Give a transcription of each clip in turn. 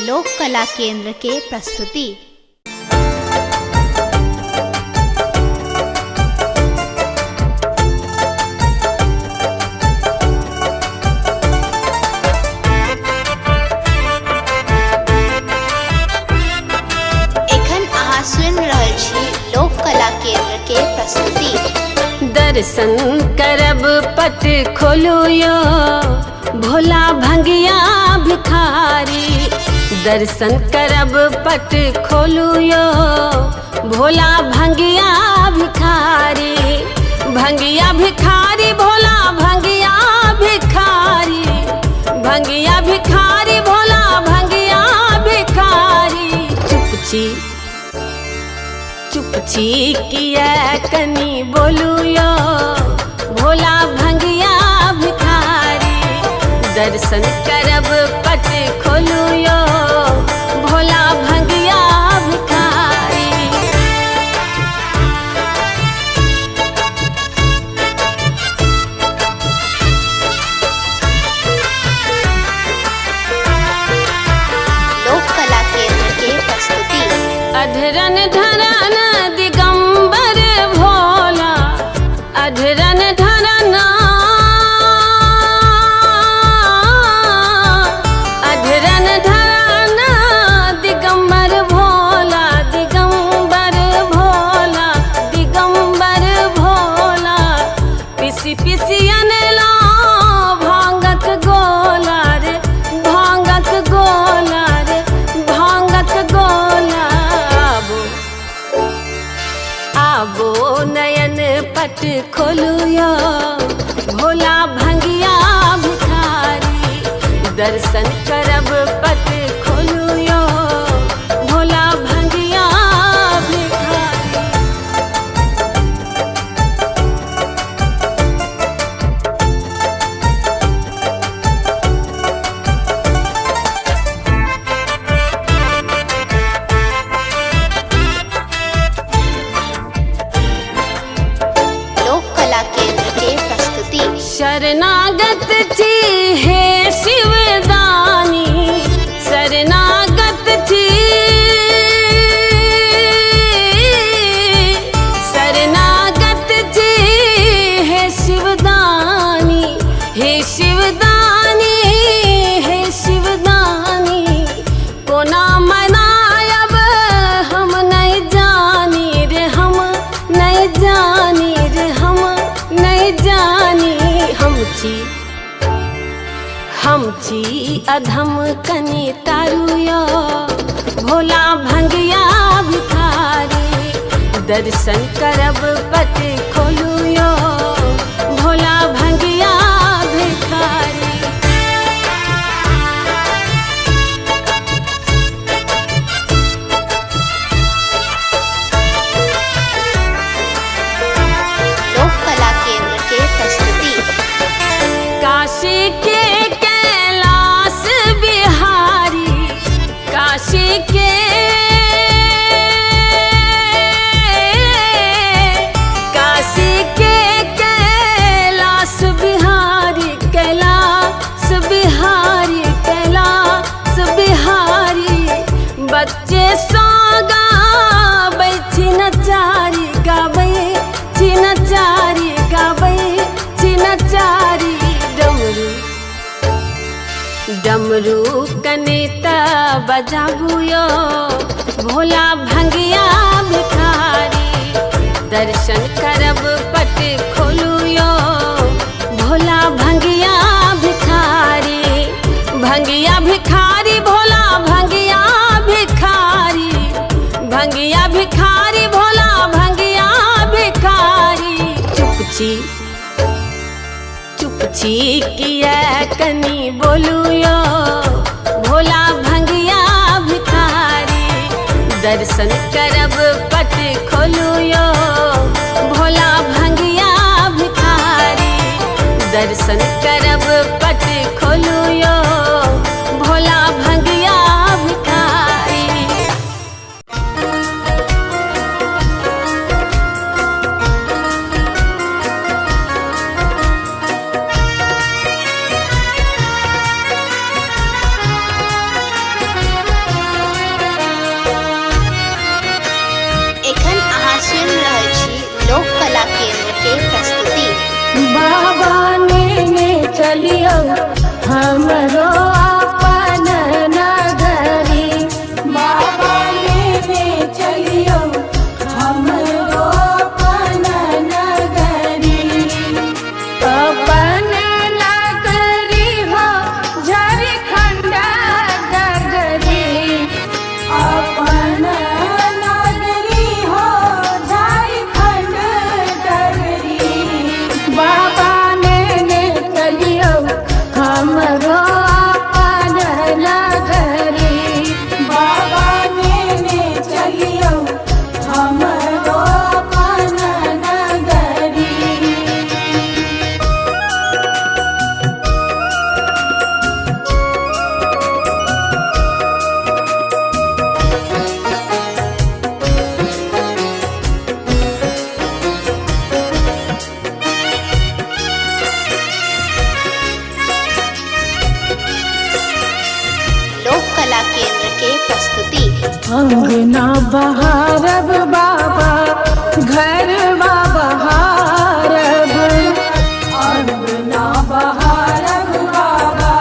लोक कला केंद्र के प्रस्तुति। एखन अहाँ सुनि रहल छी लोक कला केंद्र के प्रस्तुति। दर्शन करब पट खोलू यो भोला भंगिया भिखारी। दर्शन करब पट खोलू यो भोला भंगिया भिखारी। भंगिया भिखारी भोला भंगिया भिखारी। भंगिया भिखारी भोला भंगिया भिखारी। चुपची किया कनी बोलू यो भोला भंगिया भिखारी। दर्शन करब पट खोलू यो भोला भंगिया भिखारी। लोक कला केंद्र के प्रस्तुति। अधरन धरन दिगंबर भोला। अधरन धरन अधरन धरन दिगंबर भोला। दिगंबर भोला दिगंबर भोला। पिसी पिसी अनला भांगक गोला रे भांगक गोला रे भांगक गोला। आबो नयन पट खोलू यो भोला भंगिया भिखारी। दर्शन करब पट खोलू यो भोला भंगिया भिखारी। लोक कला केंद्र के प्रस्तुति। शरणागत छी हे शिवदानी। शरणागत छी शरणागत छी हे शिवदानी। हे शिवदानी हे शिवदानी। कोना मनायब हम नहीं जानी रे हम नहीं जानी रे हम नहीं जानी। हम छी अधम कनी तारू यो भोला भंगिया भिखारी। दर्शन करब पट खोलू यो भोला भंगिया भिखारी। लोक कला केंद्र के प्रस्तुति। काशी के कैलाश बिहारी। काशी के काशी के कैलाश बिहारी। कैलाश बिहारी कैलाश बिहारी। बच्चे सोगा बैठी नचारी गाबै छी नचारी गाबै छी नचारी। डमरू कनेता बजाबू यो भोला भंगिया भिखारी। दर्शन करब पट खोलू यो भोला भंगिया भिखारी। भंगिया भिखारी भोला भंगिया भिखारी। भंगिया भिखारी भोला भंगिया भिखारी। चुपची किया कनी बोलू यो भोला भंगिया भिखारी। दर्शन करब पट खोलू यो भोला भंगिया भिखारी। दर्शन करब पट खोलू यो भोला भंगिया भिखारी। हमरो अपन नगरी। बाबा लेने चलियो हमरो अपन नगरी। अपन नगरी हो झारखंड नगरी। अपन नगरी हो झारखंड नगरी। बाबा लेने चलियो हमरो अपन नगरी। बाबा लेने चलियो हमरो अपन नगरी। लोक कला केंद्र के प्रस्तुति। अंगना बहारब बाबा घरवा बहारब। अंगना बहारब बाबा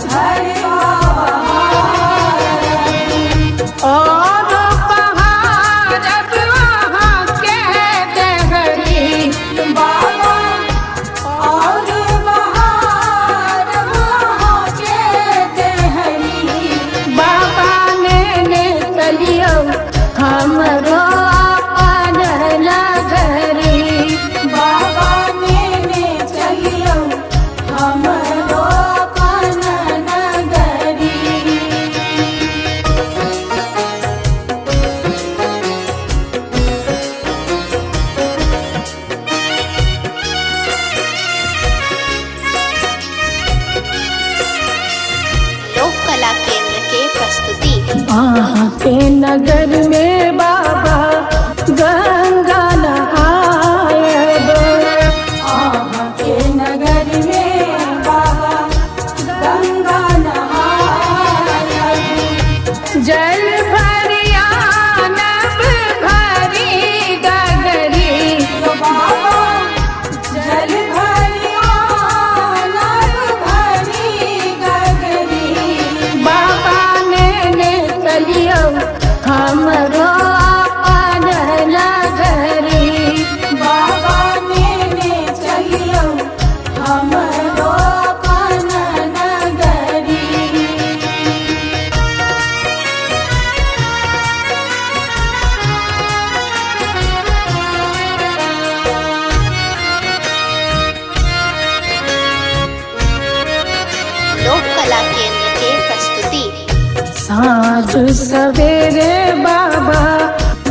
घरवा बहारब। और बहारब वहाँ के देहरी। बाबा और बहारब वहाँ के देहरी। बाबा लेने चलियो हमरो अपन नगरी। बाबा लेने चलियो हमरो अपन नगरी। लोक कला केंद्र के प्रस्तुति। के नगर में बाबा गंगा नहायब। के नगर में बाबा गंगा नहायब। जल भरियानब भरी गगरी। बाबा जल भरियानब भरी गगरी। बाबा लेने चलियो हमरो अपन नगरी। बाबा लेने चलियो हमरो अपन नगरी। लोक कला केंद्र के प्रस्तुति। साँझ सवेरे बाबा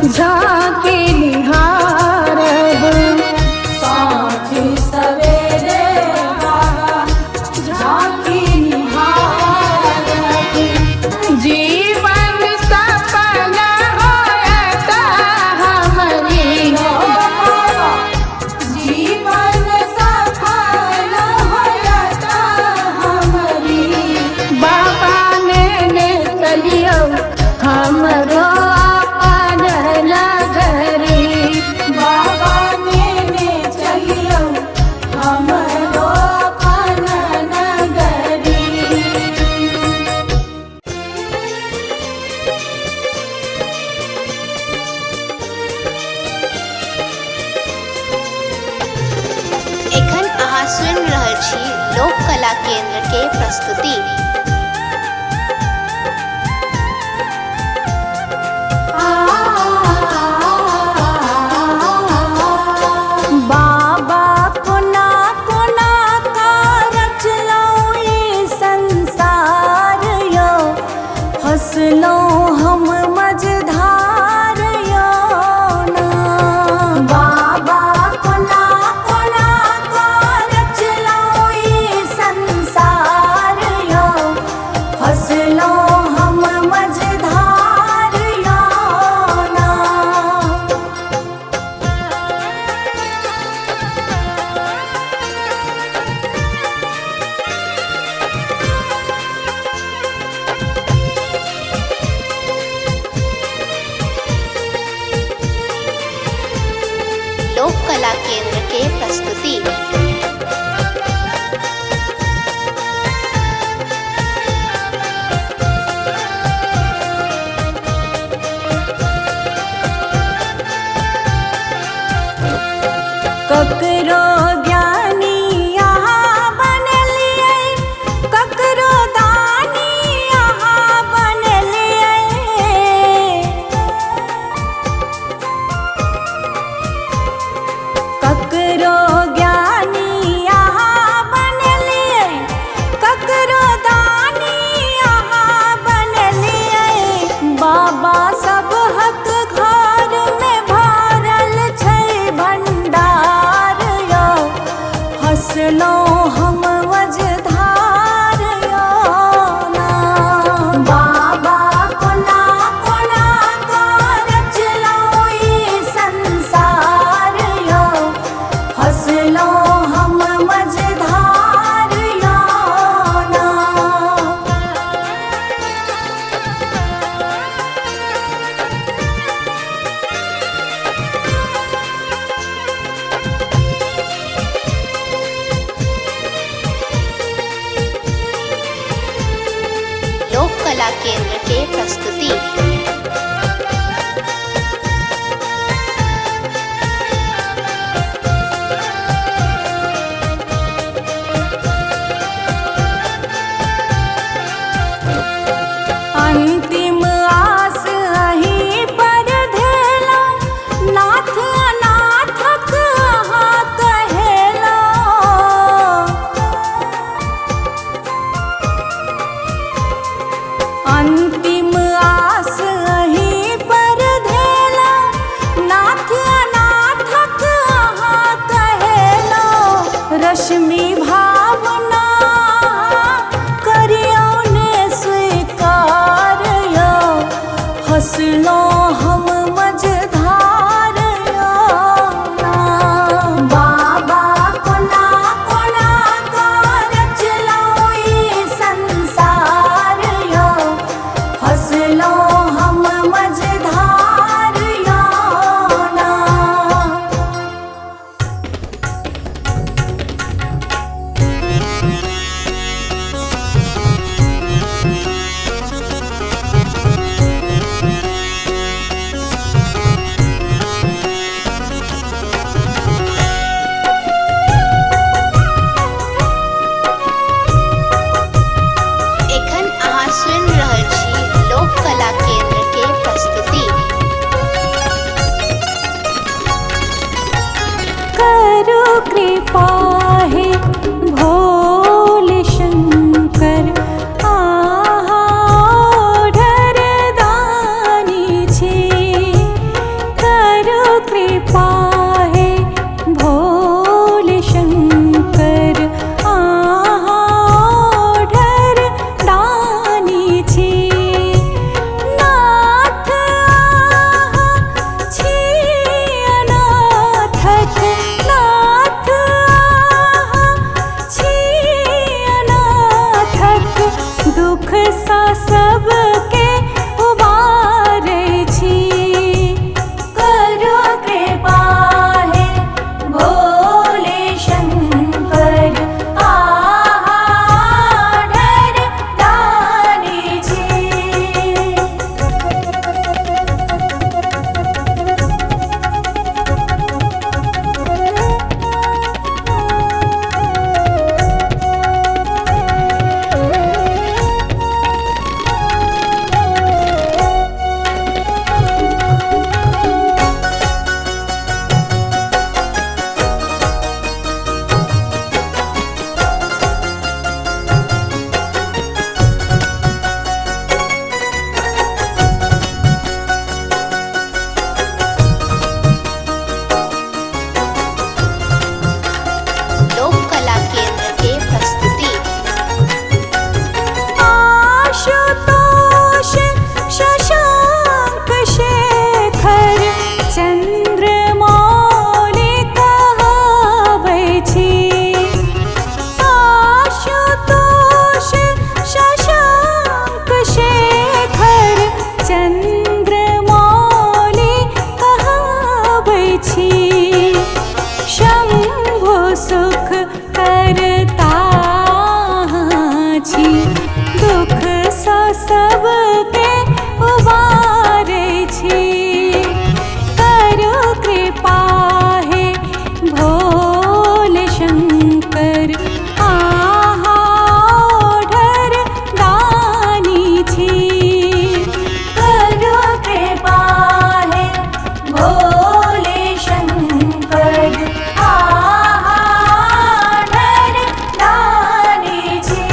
झांकी निहारब। साँझ सवेरे बाबा झांकी निहारब। जीवन सफल होयत हमरी। जीवन सफल होयत हमरी। बाबा लेने चलियो हमरो अपन नगरी। कला केंद्र के प्रस्तुति। अंतिम आस अहीं पर धेला, नाथ अनाथक अहाँ कहेला। अंतिम आस अहीं पर धेला, नाथ अनाथक अहाँ कहेला। रश्मि भावना करियौने स्वीकार यो, हंसलो हम मझधार यो ना। बाबा कोना कोना का रचलो ई संसार यो, हंसलो हम मझधार यो ना। एखन अहाँ सुनि रहल छी लोक कला केंद्र के प्रस्तुति। करो कृपा हे भोले शंकर, आहा ओढ़र दानी छी। करो कृपा हे भोले शंकर, आहा ओढ़र दानी छी। नाथ आहा छी अनाथक, नाथ आहा छी अनाथक। दुख सा सबके उबारै छी। करो कृपा हे भोले शंकर, आहा ओढ़र दानी छी। लोक कला केंद्र के प्रस्तुति। आशुतोष शशांक शेखर, चंद्रमौली कहाबै छी। आशुतोष शशांक शेखर, चंद्रमौली कहाबै छी। शंभु सुख करता छी, दुख सा सबके उबारै छी। करो कृपा हे भोले शंकर, आहा ओढ़र दानी छी। करो कृपा हे भोले शंकर, आहा ओढ़र दानी छी।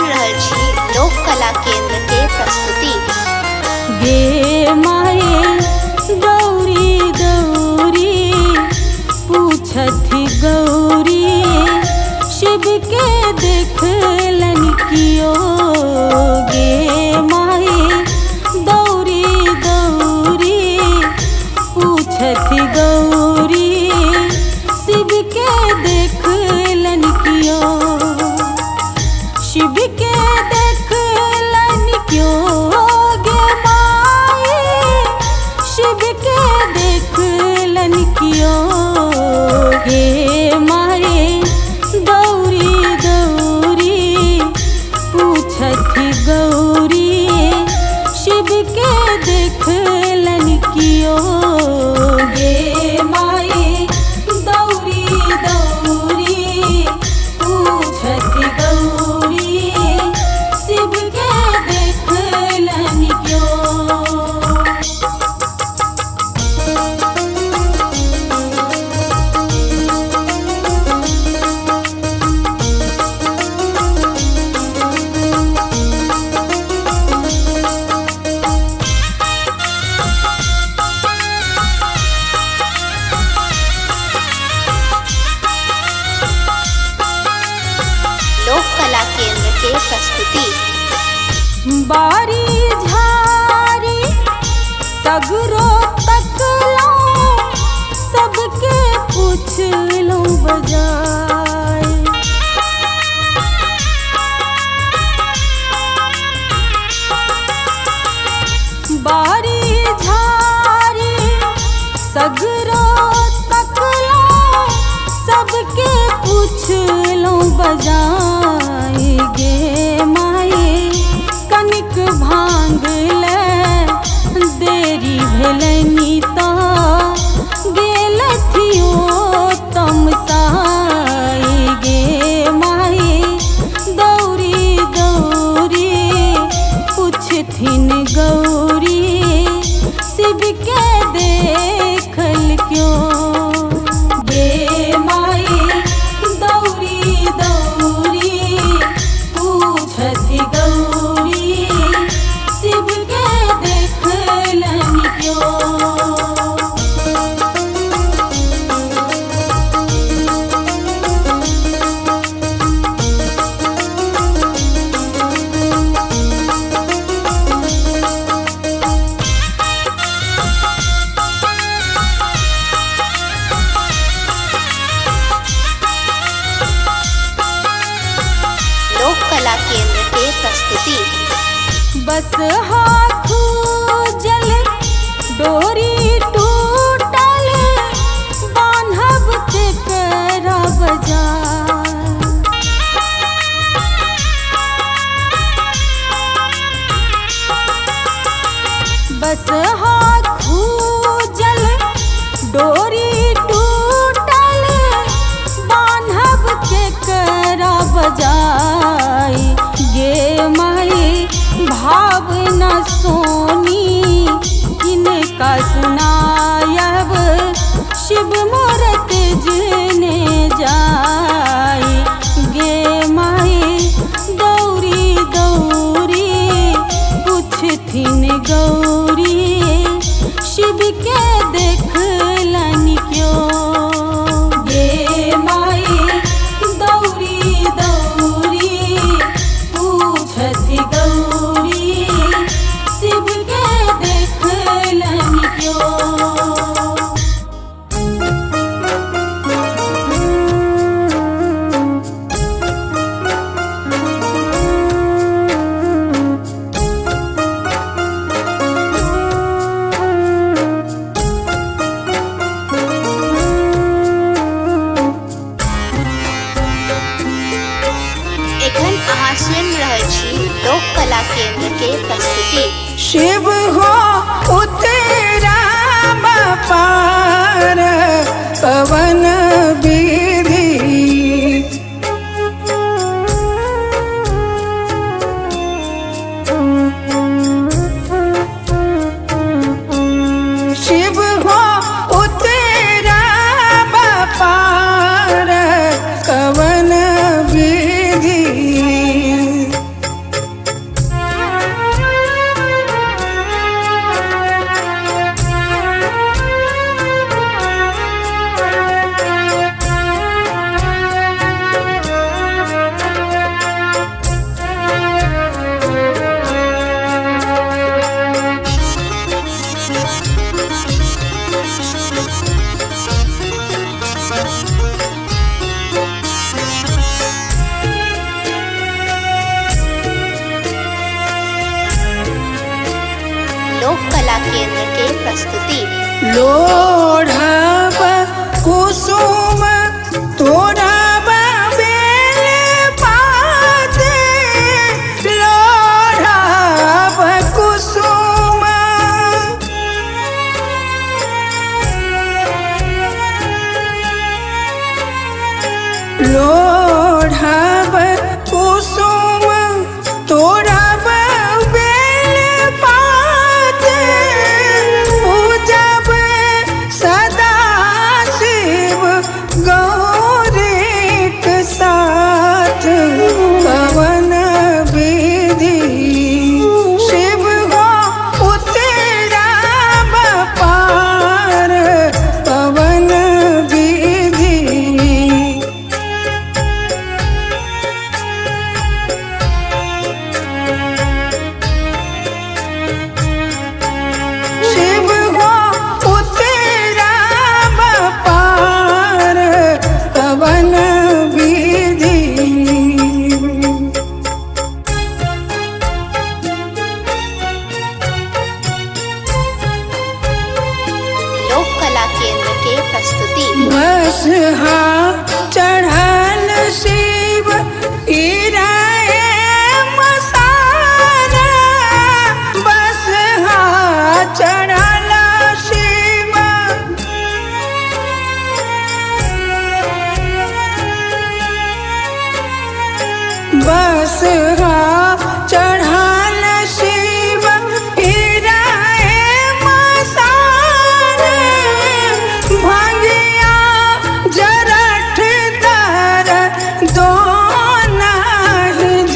रहल छी लोक कला केंद्र के प्रस्तुति। गे माए गौरी गौरी पूछथि गौरी शिव के देखलन कियो। गे माए गौरी गौरी पूछथि गौरी शिव के देखलन कियो। शिव के देखलन क्यों गे माए शिव के देखलन क्यों। गे माए गौरी गौरी पूछथि गौरी शिव के देखलन क्यों। गे माए गौरी गौरी पूछथि गौरी शिव के देखलन क्यों। लोक कला केंद्र के प्रस्तुति। बारी झारी सगरो तकलो सबके पूछलो बजाय। बारी झारी सगरो तकलो सबके पूछलो बजाय। गे माए कनिक भांग ले देरी भेलनि तो गेलथियो तमसाय। गे माए गौरी गौरी पूछथिन गौरी शिव के देखल क्यों। गे माए गौरी गौरी पूछथि गौरी शिव के देखलन क्यों। लोक कला केंद्र के प्रस्तुति। बस हाथू जल डोरी टूटल बान्हब तेकरा बजाय। बस हाथू जल डोरी टूटल बान्हब तेकरा बजाय। गे माए भावना सोनी किनका सुनायब शिव मूरत जने जाय। गे माए गौरी गौरी पूछथिन गौरी शिव के देखलन क्यों। गे माए गौरी गौरी पूछथि गौरी शिव के देखलन क्यों। एखन अहाँ सुनि रहल छी लोक कला केंद्र के प्रस्तुति। शिव हो उतरा पार पवन विधि। शिव हो उतरा पार पवन विधि। केंद्र के प्रस्तुति। लोढ़ब कुसुम तोड़ब बेल पात, लोढ़ब कुसुम लोढ़ब कुसुम तोड़ब बेल पात, पूजब सदा शिव गौरीक साथ, पवन विधि शिव हो उतरब पार, पवन विधि शिव हो उतरब पार, पवन विधि लोक कला केंद्र के प्रस्तुति। बस चढ़ल शिव इराए मसारा, बस चढ़ल शिव बस चढ़ल शिव इराए मसारा, भंगिया जरठ दर दोना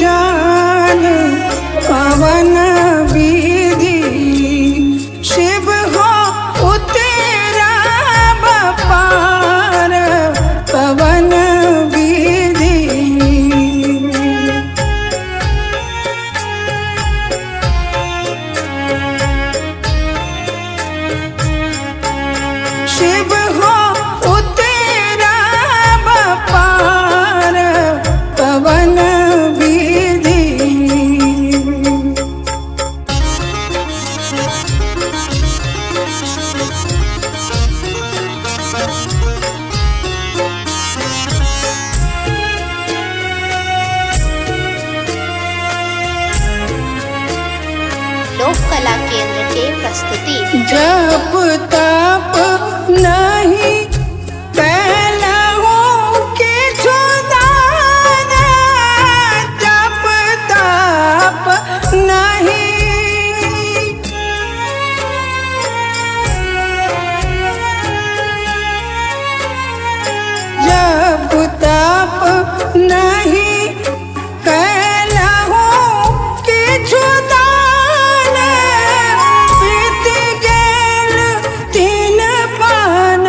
जान, पवन विधि शिव हो उतरब पार, पवन विधि शिव हो उतरब पार, पवन विधि लोक कला केंद्र के प्रस्तुति। जप तप नहीं कैलहु किछु दान, जप तप नहीं जप तप नहीं कैलहु किछु दान, बीत गेल 3 पान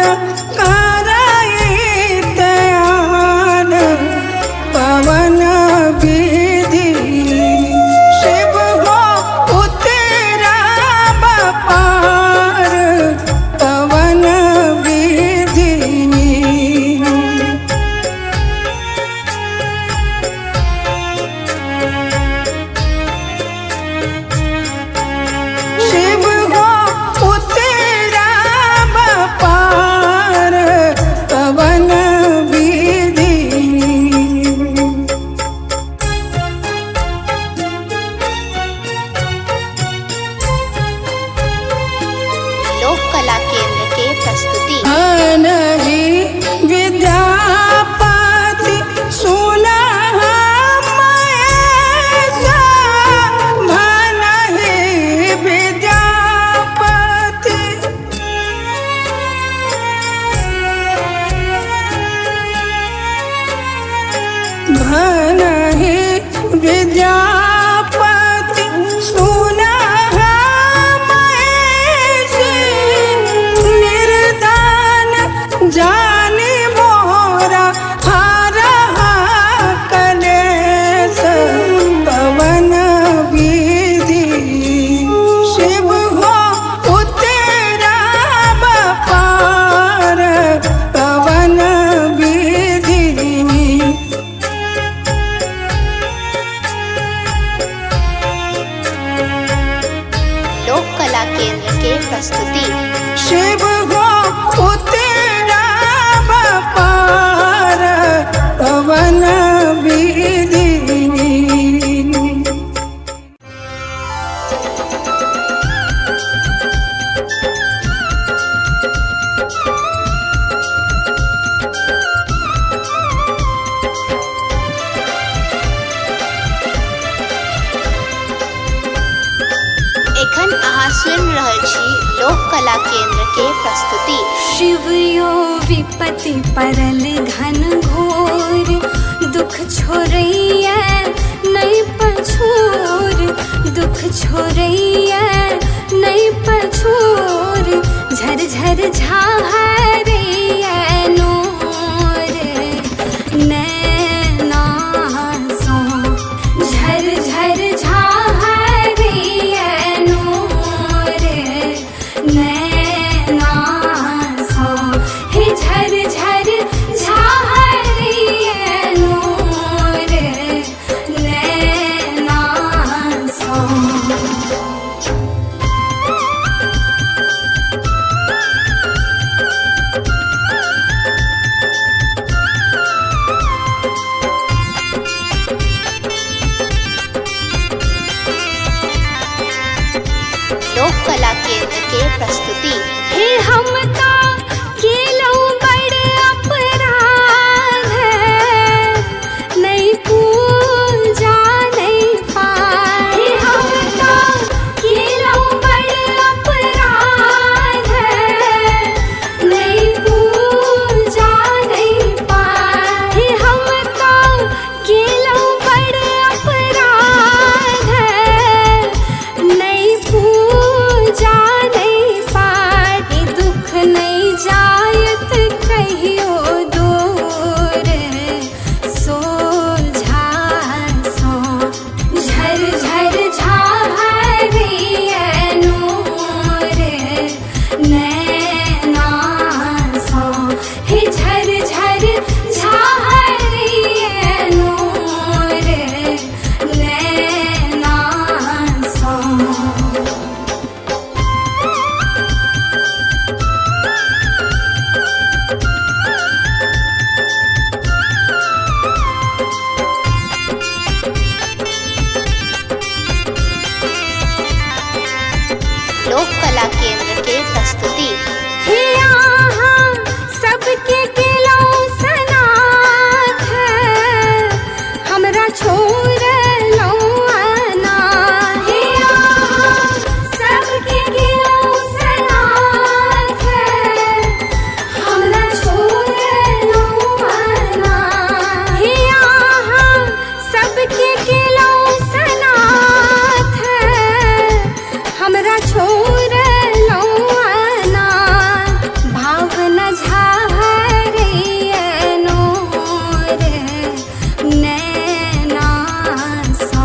केंद्र के प्रस्तुति। शिव हो उतेरा पार पवन विधि। एखन अहाँ सुनि रहल छी लोक कला केंद्र के प्रस्तुति। शिव यो विपत्ति परल घन घोर, दुख छोड़ैया नहीं पछोर, दुख छोड़ैया नहीं पछोर, झर झर झाहरैया नोर नैना सो, झर झर झाहरैया नोर नैना सो, हे झर झर झाहरैया नोर नैना सो। लोक कला केंद्र के प्रस्तुति। हे हम का केलऊ बड़ अपराध, नहीं पूजा नहीं पाए। हे हम का केलऊ बड़ अपराध, नहीं पूजा नहीं पाए। हे हम का केलऊ बड़ अपराध, नहीं पूजा नहीं पाए। दुख नहीं जायत कहियो दूर, सोझा सो, झर झर झाहरैया नोर नैना सो, हे झर झर झाहरैया नोर नैना सो। लोक कला केंद्र के प्रस्तुति। हे यहाँ सबके केलऊ सनाथ, हमरा छोड़लऊ अनाथ। हे यहाँ सबके केलऊ सनाथ, हमरा छोड़लऊ अनाथ। हे यहाँ सबके केलऊ सनाथ, हमरा छोड़लऊ अनाथ। भावना झाहरैया नोर नैना सो,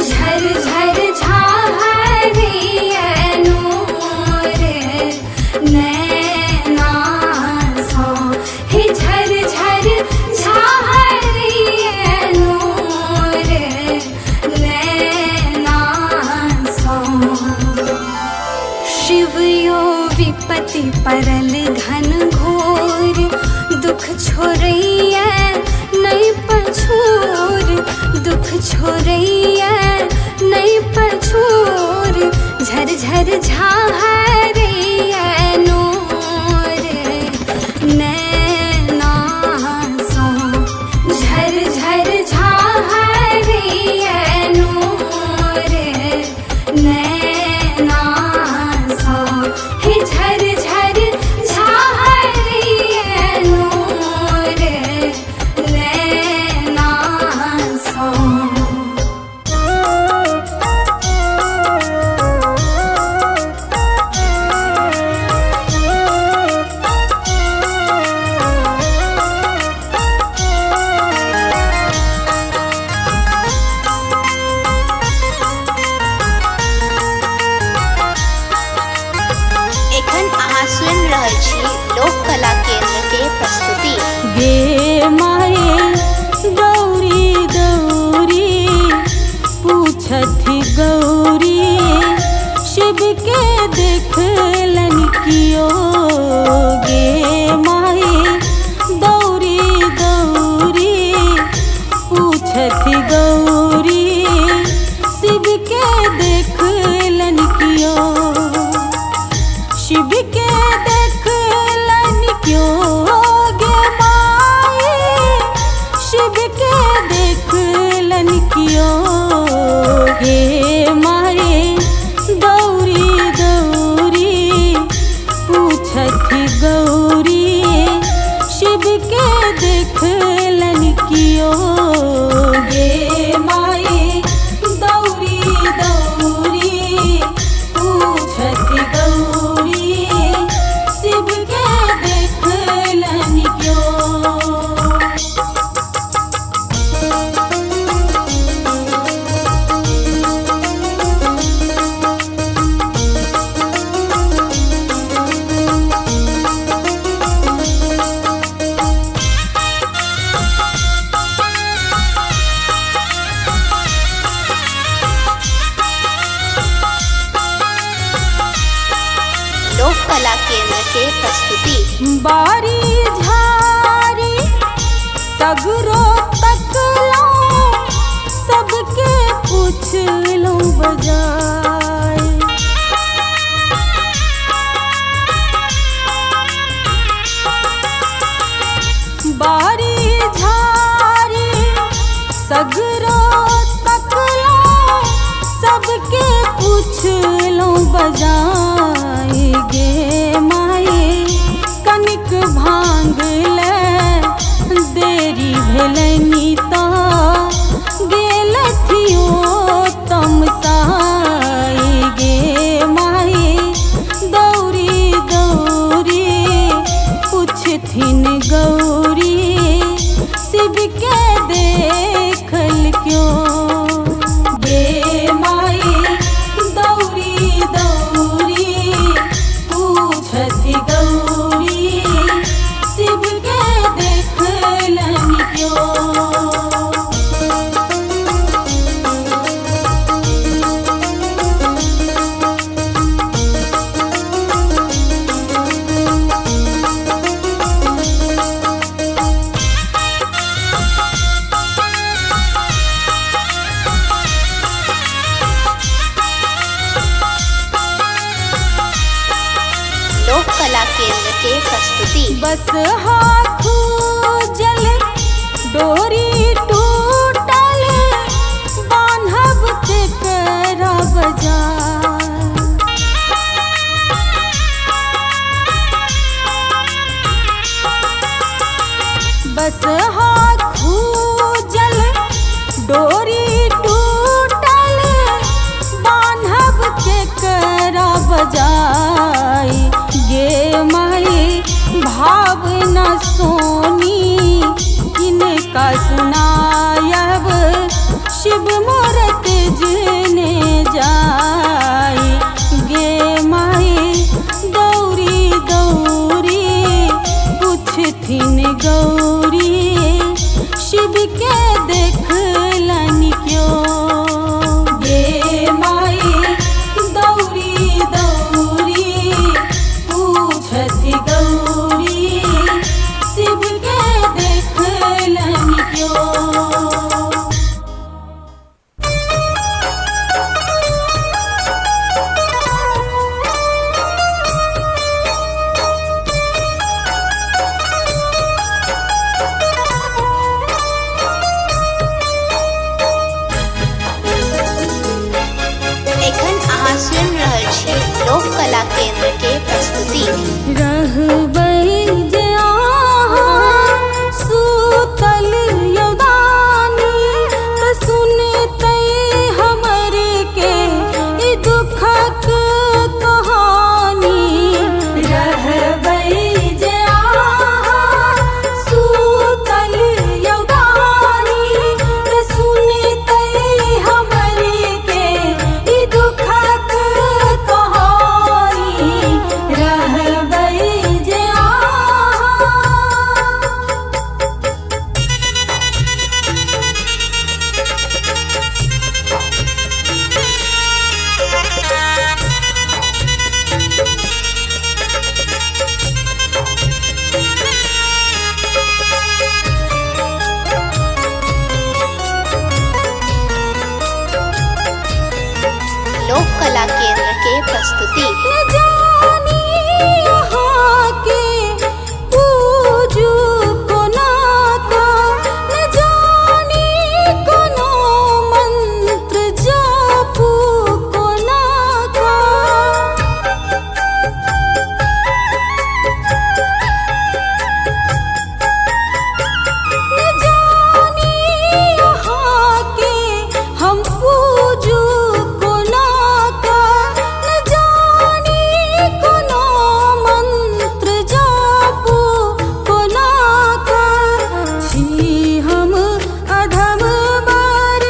झर झर झाहरैया नोर नैना सो, हे झर झर झाहरैया नोर नैना सो। शिव यो विपत्ति परल घन घोर, दुख छोड़ैया नहीं पछोर, दुख छोड़ैया नहीं पछोर, झर झर झाहरैया नोर नैना सो, झर झर झाहरैया नोर नैना सो, हे झर झर झाहरैया नोर नैना सो। एखन अहाँ सुनि रहल छी लोक कला केंद्र के प्रस्तुति। गे माए गौरी गौरी पूछथि गौरी, शिव के गौरी शिव के देखलन कियो, शिव के देखलन क्यों गे माई, शिव के देखलन क्यों गे माई। दौरी दौरी पूछथि गौरी शिव के देखलन क्यों गे माई। दौरी दौरी पूछथि गौरी शिव के देखलन क्यों। लोक कला केंद्र के प्रस्तुति। बारी झारी सगरो तकलो, सबके पूछलो बजाय। बारी झारी सगरो तकलो, सबके पूछलो बजाय गे माई। कनिक भांग ले देरी भेलनि तो गेलथियो तमसाई गे माई। दौरी दौरी पूछथिन गौरी शिव के देखल क्यों गे माई। दौरी दौरी पूछथि गौरी शिव के देखलन क्यों। लोक कला केंद्र के प्रस्तुति। बस हाथू जल डोरी टूटल, बान्हब तेकरा बजार। बस हाथू जल डोरी टूटल, बान्हब तेकरा बजाय गे माई। भावना सोनी किनका सुनायब, शिव मूरत जने जाय गे माई। दौरी दौरी पूछथिन गौरी शिव के देखलन क्यों गे माई। दौरी दौरी पूछथि गौरी शिव के देखलन क्यों। एखन अहाँ सुनि रहल छी लोक कला केंद्र के प्रस्तुति। रहबै जे अहाँ सूतल यौदानी, त सुनतै हमर के ई दुखक कहानी। रहबै जे अहाँ सूतल यौदानी, त सुनतै हमर के ई दुखक कहानी। रहबै जे कला केंद्र के प्रस्तुति। न जानी यहाँ के पूजू कोना का, न जानी कोनो मंत्र जापू कोना का। न जानी यहाँ के हम पूजू कोना का, न जानी कोनो मंत्र जापू कोना का। छी हम अधम बर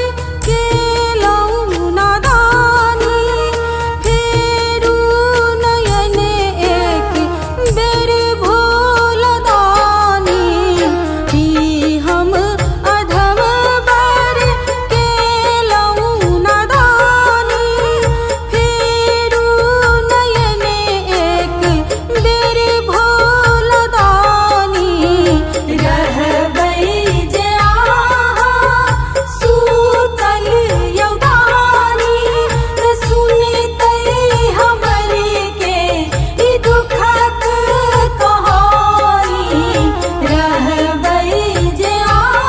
केलौं नादानी, फेरू नयन एक बेर भोलदानी। ही हम अधम बर केलौं नादानी, फेरू नयन एक बेर भोलदानी। रहबै जे आहाँ सूतल यौदानी, त सुनतै हमरे के ई दुखक कहानी। रहबै जे आहाँ।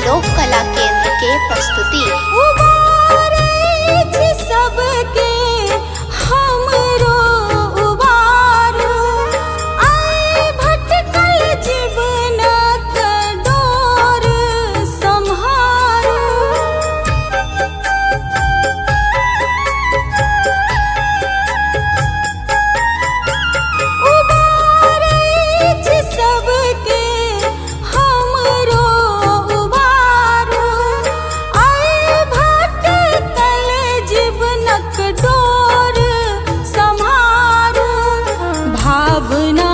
लोक कला केंद्र के प्रस्तुति। उबारै छी सबके हमरो उबारू, आइ भटकल जीवनक डोर सम्हारू। उबारै छी सबके हमरो उबारू, आइ भटकल जीवनक डोर सम्हारू। भावना